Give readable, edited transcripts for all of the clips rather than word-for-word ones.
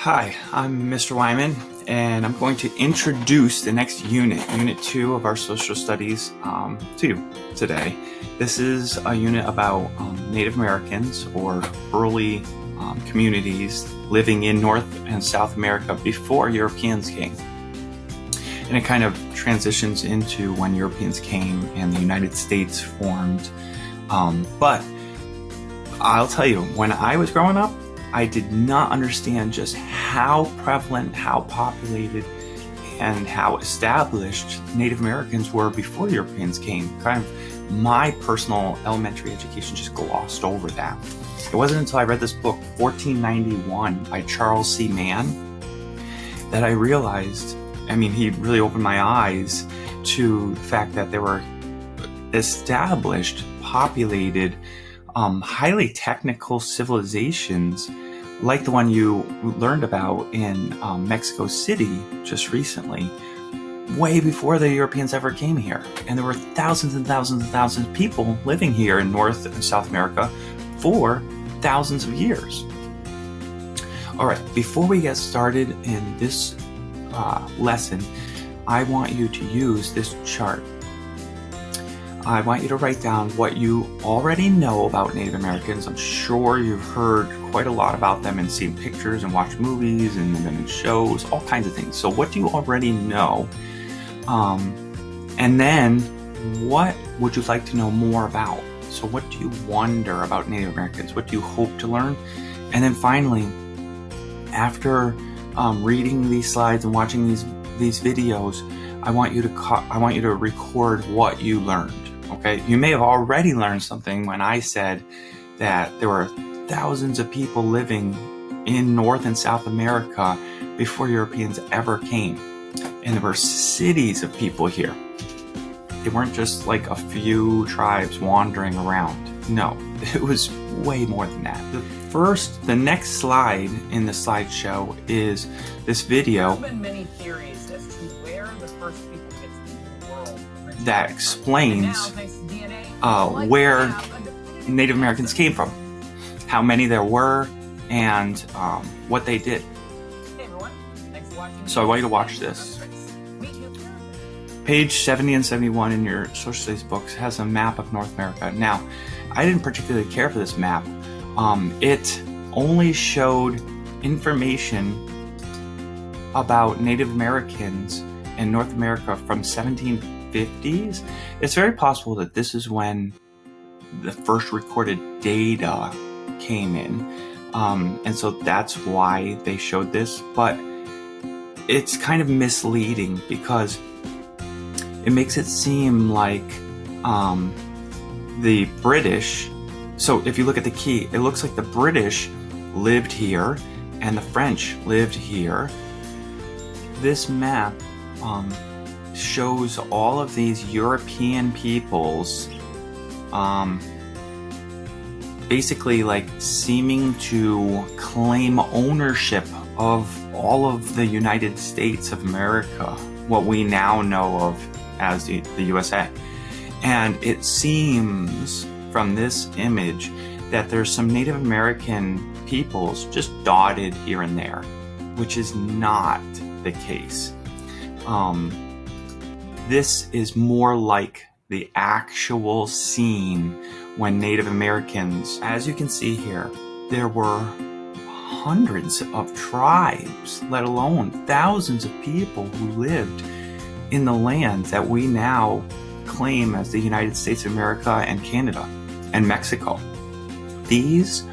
Hi, I'm Mr. Weimann, and I'm going to introduce the next unit, Unit 2 of our Social Studies, to you today. This is a unit about Native Americans or early communities living in North and South America before Europeans came. And it kind of transitions into when Europeans came and the United States formed. But I'll tell you, when I was growing up, I did not understand just how prevalent, how populated, and how established Native Americans were before Europeans came. Kind of my personal elementary education just glossed over that. It wasn't until I read this book, 1491 by Charles C. Mann, that I realized, he really opened my eyes to the fact that there were established, populated, highly technical civilizations like the one you learned about in Mexico City just recently, way before the Europeans ever came here. And there were thousands and thousands and thousands of people living here in North and South America for thousands of years. All right, before we get started in this lesson, I want you to use this chart. I want you to write down what you already know about Native Americans. I'm sure you've heard quite a lot about them and seen pictures and watched movies and been in shows, all kinds of things. So what do you already know? And then what would you like to know more about? So what do you wonder about Native Americans? What do you hope to learn? And then finally, after reading these slides and watching these videos, I want you to record what you learned. Okay, you may have already learned something when I said that there were thousands of people living in North and South America before Europeans ever came. And there were cities of people here. They weren't just like a few tribes wandering around. No, it was way more than that. The next slide in the slideshow is this video. There have been many theories as to where the first people get to the world that explains where Native Americans came from, how many there were, and what they did. Hey everyone, thanks for watching. So I want you to watch this. Page 70 and 71 in your social studies books has a map of North America. Now, I didn't particularly care for this map. It only showed information about Native Americans in North America from 1750s. It's very possible that this is when the first recorded data came in. And so that's why they showed this. But it's kind of misleading because it makes it seem like the British. So if you look at the key, it looks like the British lived here and the French lived here. This map shows all of these European peoples basically like seeming to claim ownership of all of the United States of America, what we now know of as the USA. And it seems from this image that there's some Native American peoples just dotted here and there, which is not the case. This is more like the actual scene when Native Americans, as you can see here, there were hundreds of tribes, let alone thousands of people who lived in the land that we now claim as the United States of America and Canada and Mexico. These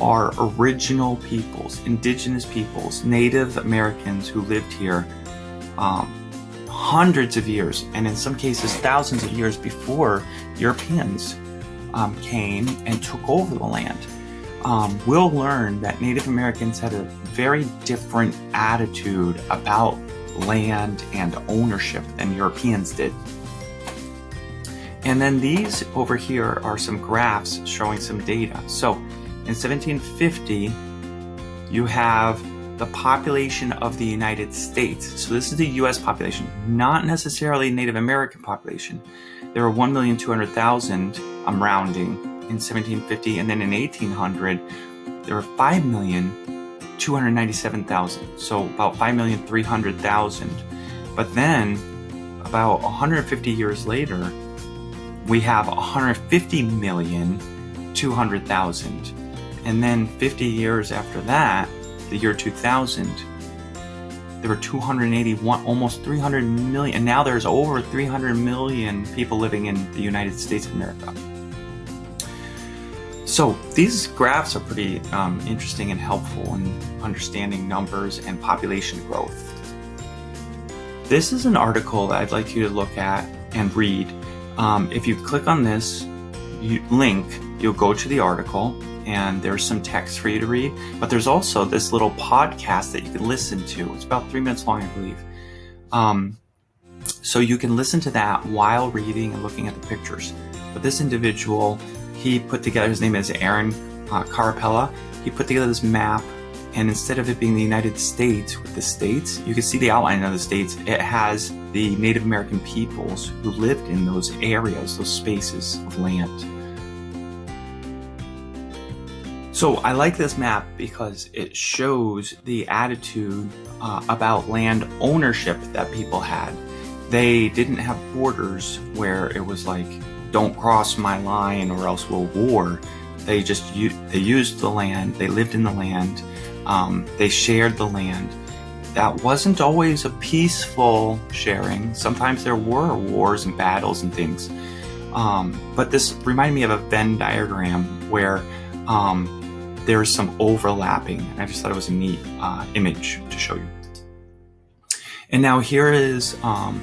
are original peoples, indigenous peoples, Native Americans who lived here hundreds of years, and in some cases thousands of years before Europeans came and took over the land. We'll learn that Native Americans had a very different attitude about land and ownership than Europeans did. And then these over here are some graphs showing some data. So in 1750, you have the population of the United States. So this is the US population, not necessarily Native American population. There were 1,200,000, I'm rounding, in 1750, and then in 1800, there were 5 million 297,000, so about 5,300,000. But then about 150 years later, we have 150,200,000. And then 50 years after that, the year 2000, there were 281, almost 300 million. And now there's over 300 million people living in the United States of America. So these graphs are pretty interesting and helpful in understanding numbers and population growth. This is an article that I'd like you to look at and read. If you click on this link, you'll go to the article and there's some text for you to read, but there's also this little podcast that you can listen to. It's about 3 minutes long, I believe. So you can listen to that while reading and looking at the pictures. But this individual, he put together, his name is Aaron Carapella. He put together this map, and instead of it being the United States with the states, you can see the outline of the states. It has the Native American peoples who lived in those areas, those spaces of land. So I like this map because it shows the attitude about land ownership that people had. They didn't have borders where it was like, don't cross my line or else we'll war. They used the land, they lived in the land, they shared the land. That wasn't always a peaceful sharing. Sometimes there were wars and battles and things. But this reminded me of a Venn diagram where there's some overlapping, and I just thought it was a neat image to show you. And now here is a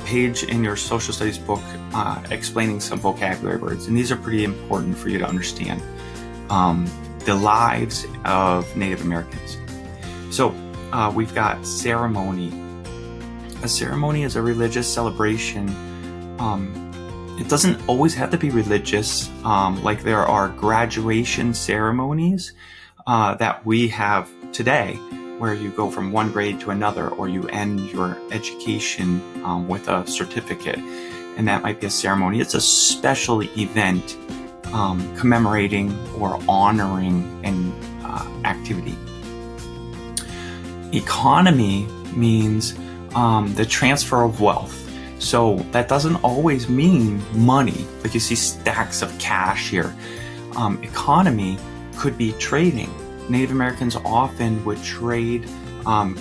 page in your social studies book explaining some vocabulary words, and these are pretty important for you to understand the lives of Native Americans. So we've got ceremony. A ceremony is a religious celebration. It doesn't always have to be religious, like there are graduation ceremonies that we have today, where you go from one grade to another, or you end your education with a certificate, and that might be a ceremony. It's a special event commemorating or honoring an activity. Economy means the transfer of wealth. So that doesn't always mean money, like you see stacks of cash here. Economy could be trading. Native Americans often would trade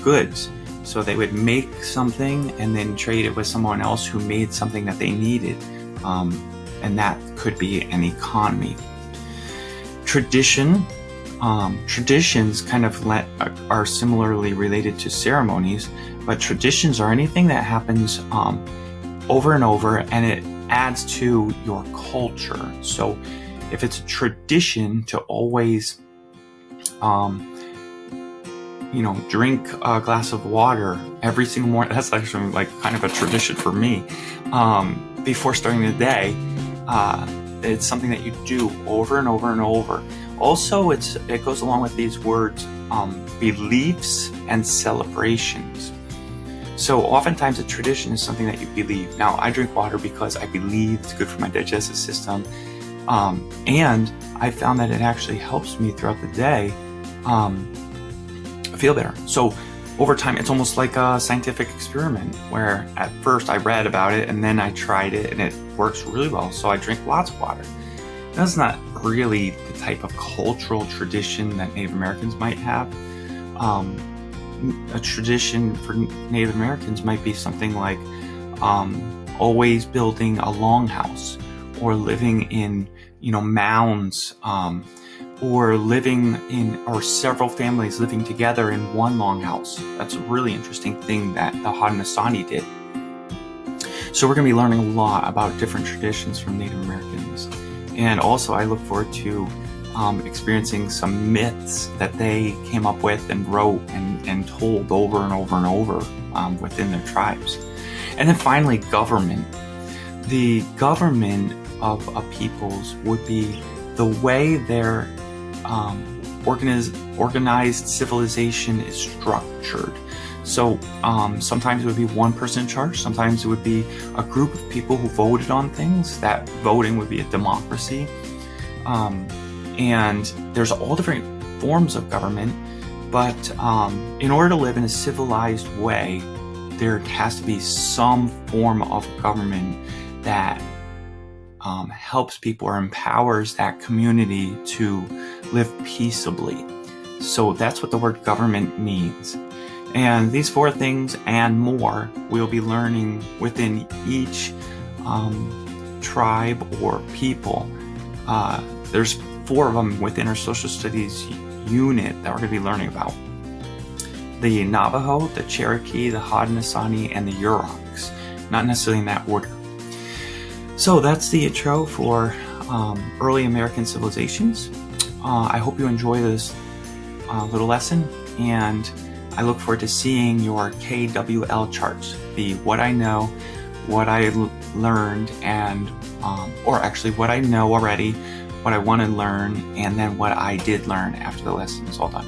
goods. So they would make something and then trade it with someone else who made something that they needed. And that could be an economy. Tradition. Traditions kind of are similarly related to ceremonies, but traditions are anything that happens over and over, and it adds to your culture. So if it's a tradition to always drink a glass of water every single morning, that's actually like kind of a tradition for me, before starting the day. It's something that you do over and over and over. Also, it goes along with these words, beliefs and celebrations. So oftentimes a tradition is something that you believe. Now, I drink water because I believe it's good for my digestive system. And I found that it actually helps me throughout the day feel better. So over time, it's almost like a scientific experiment where at first I read about it and then I tried it and it works really well. So I drink lots of water. That's not really the type of cultural tradition that Native Americans might have. A tradition for Native Americans might be something like always building a longhouse, or living in mounds, or several families living together in one longhouse. That's a really interesting thing that the Haudenosaunee did. So we're going to be learning a lot about different traditions from Native Americans. And also I look forward to experiencing some myths that they came up with and wrote and told over and over and over within their tribes. And then finally, government. The government of a people's would be the way their organized civilization is structured. So sometimes it would be one person in charge, sometimes it would be a group of people who voted on things. That voting would be a democracy. And there's all different forms of government. But in order to live in a civilized way, there has to be some form of government that helps people or empowers that community to live peaceably. So that's what the word government means. And these 4 things and more we'll be learning within each tribe or people. There's 4 of them within our social studies unit that we're going to be learning about. The Navajo, the Cherokee, the Haudenosaunee, and the Yuroks. Not necessarily in that order. So that's the intro for early American civilizations. I hope you enjoy this little lesson, and I look forward to seeing your KWL charts, the what I know, what I learned, and or actually what I know already, what I want to learn, and then what I did learn after the lesson is all done.